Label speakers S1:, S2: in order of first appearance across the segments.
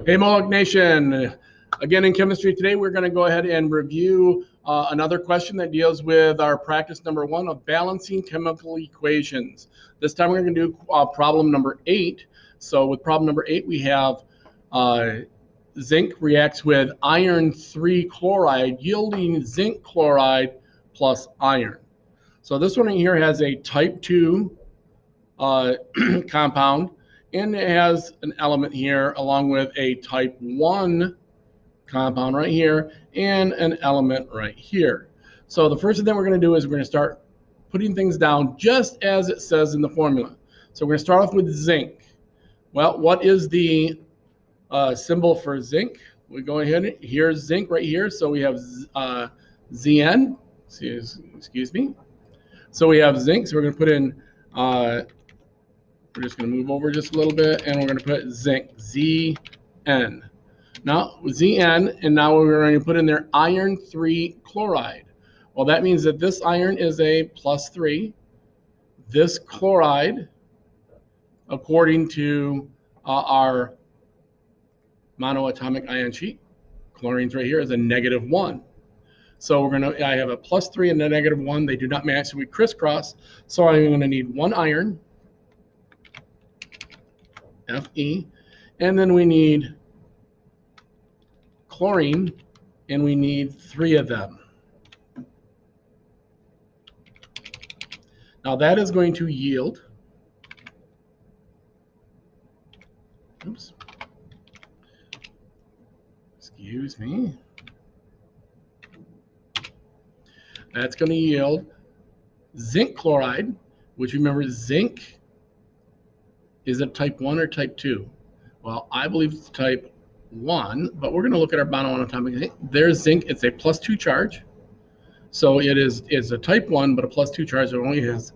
S1: Hey Mohawk Nation, again in chemistry today we're going to go ahead and review another question that deals with our practice number 1 of balancing chemical equations. This time we're going to do problem number 8. So with problem number 8 we have zinc reacts with iron 3 chloride yielding zinc chloride plus iron. So this one right here has a type 2 compound, and it has an element here along with a type 1 compound right here and an element right here. So the first thing that we're going to do is we're going to start putting things down just as it says in the formula. So we're going to start off with zinc. Well, what is the symbol for zinc? We go ahead, here's zinc right here, so we have Zn, excuse me. So we have zinc, so we're going to put in we're just going to move over just a little bit, and we're going to put zinc, Zn. Now, Zn, and now we're going to put in there iron 3 chloride. Well, that means that this iron is a +3. This chloride, according to our monoatomic ion sheet, chlorine's right here, is a -1. So I have a +3 and a -1. They do not match, so we crisscross. So I'm going to need one iron, Fe, and then we need chlorine, and we need 3 of them. Now that is going to yield, oops, excuse me, that's going to yield zinc chloride, which remember zinc is it type 1 or type 2? Well, I believe it's type 1, but we're going to look at our monoatomic zinc. There's zinc, it's a +2 charge. So it's a type 1, but a +2 charge. It only has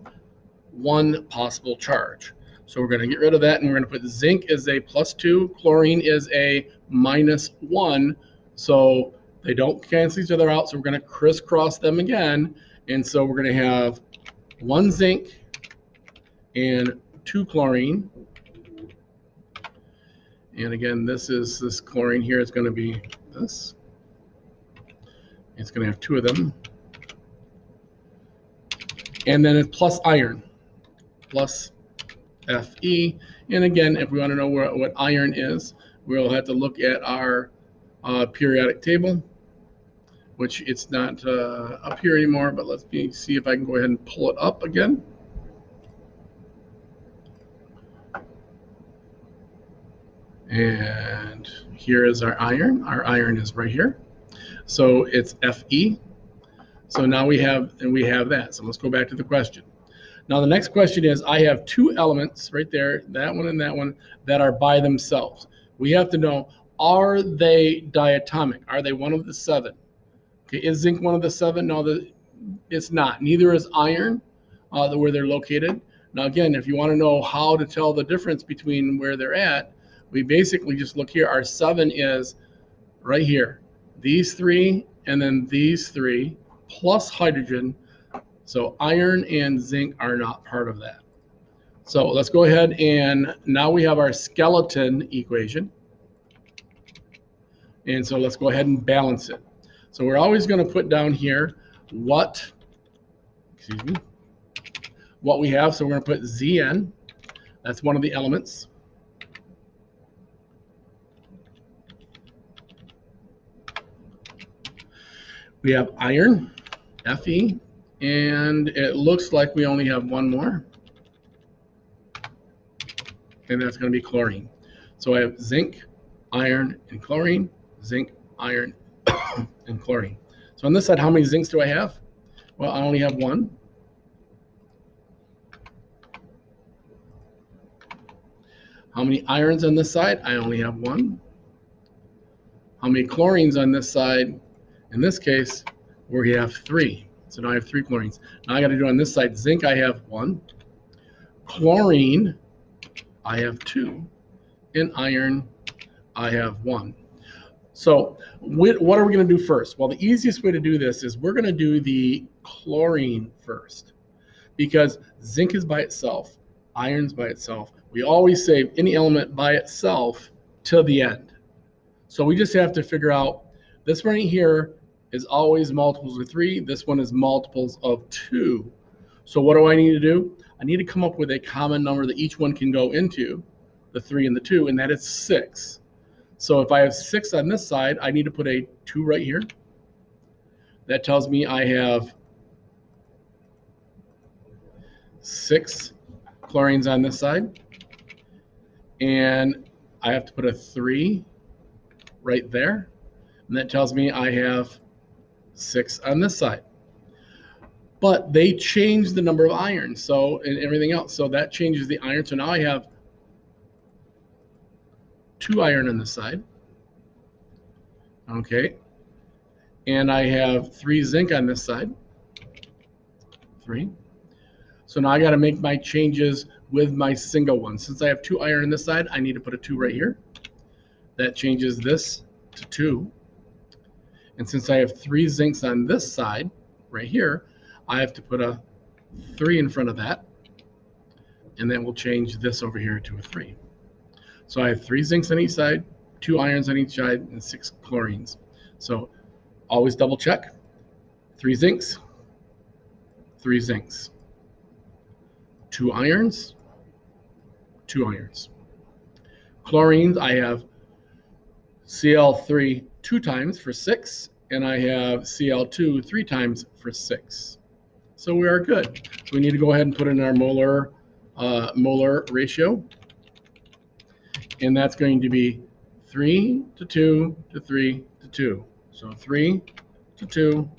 S1: one possible charge. So we're going to get rid of that, and we're going to put zinc as a +2, chlorine is a -1. So they don't cancel each other out. So we're going to crisscross them again. And so we're going to have 1 zinc and 2 chlorine. And again, this chlorine here is going to be this. It's going to have 2 of them. And then it's plus iron, plus Fe. And again, if we want to know what iron is, we'll have to look at our periodic table, which it's not up here anymore, but let's see if I can go ahead and pull it up again. And here is our iron. Our iron is right here. So it's Fe. So now we have that. So let's go back to the question. Now the next question is, I have 2 elements right there, that one and that one, that are by themselves. We have to know, are they diatomic? Are they one of the 7? Okay, is zinc one of the 7? No, it's not. Neither is iron, where they're located. Now again, if you want to know how to tell the difference between where they're at, we basically just look here. Our 7 is right here. These 3 and then these 3 plus hydrogen. So iron and zinc are not part of that. So let's go ahead, and now we have our skeleton equation. And so let's go ahead and balance it. So we're always going to put down here what we have. So we're going to put Zn. That's one of the elements. We have iron, Fe, and it looks like we only have one more. And that's going to be chlorine. So I have zinc, iron, and chlorine, zinc, iron, and chlorine. So on this side, how many zincs do I have? Well, I only have 1. How many irons on this side? I only have 1. How many chlorines on this side? In this case, we have 3. So now I have 3 chlorines. Now I got to do on this side, zinc, I have 1. Chlorine, I have 2. And iron, I have 1. So what are we going to do first? Well, the easiest way to do this is we're going to do the chlorine first, because zinc is by itself, iron's by itself. We always save any element by itself till the end. So we just have to figure out this one right here is always multiples of 3. This one is multiples of 2. So what do I need to do? I need to come up with a common number that each one can go into, the 3 and the 2, and that is 6. So if I have 6 on this side, I need to put a 2 right here. That tells me I have 6 chlorines on this side. And I have to put a 3 right there. And that tells me I have 6 on this side. But they changed the number of irons, so, and everything else. So that changes the iron. So now I have 2 iron on this side. Okay. And I have 3 zinc on this side. 3. So now I got to make my changes with my single one. Since I have 2 iron on this side, I need to put a 2 right here. That changes this to 2. And since I have 3 zincs on this side, right here, I have to put a 3 in front of that. And then we'll change this over here to a 3. So I have 3 zincs on each side, 2 irons on each side, and 6 chlorines. So always double check. 3 zincs, 3 zincs. 2 irons, 2 irons. Chlorines, I have Cl3 2 times for 6, and I have Cl2 3 times for 6. So we are good. We need to go ahead and put in our molar ratio, and that's going to be 3 to 2 to 3 to 2. So 3 to 2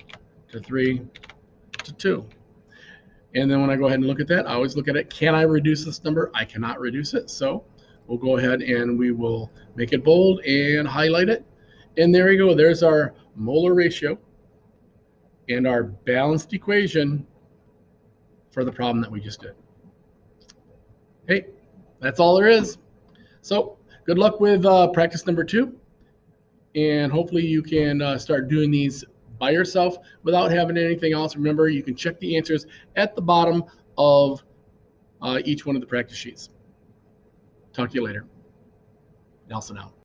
S1: to 3 to 2. And then when I go ahead and look at that, I always look at it. Can I reduce this number? I cannot reduce it. So we'll go ahead and we will make it bold and highlight it. And there we go. There's our molar ratio and our balanced equation for the problem that we just did. Hey, that's all there is. So good luck with practice number 2. And hopefully you can start doing these by yourself without having anything else. Remember, you can check the answers at the bottom of each one of the practice sheets. Talk to you later. Nelson out.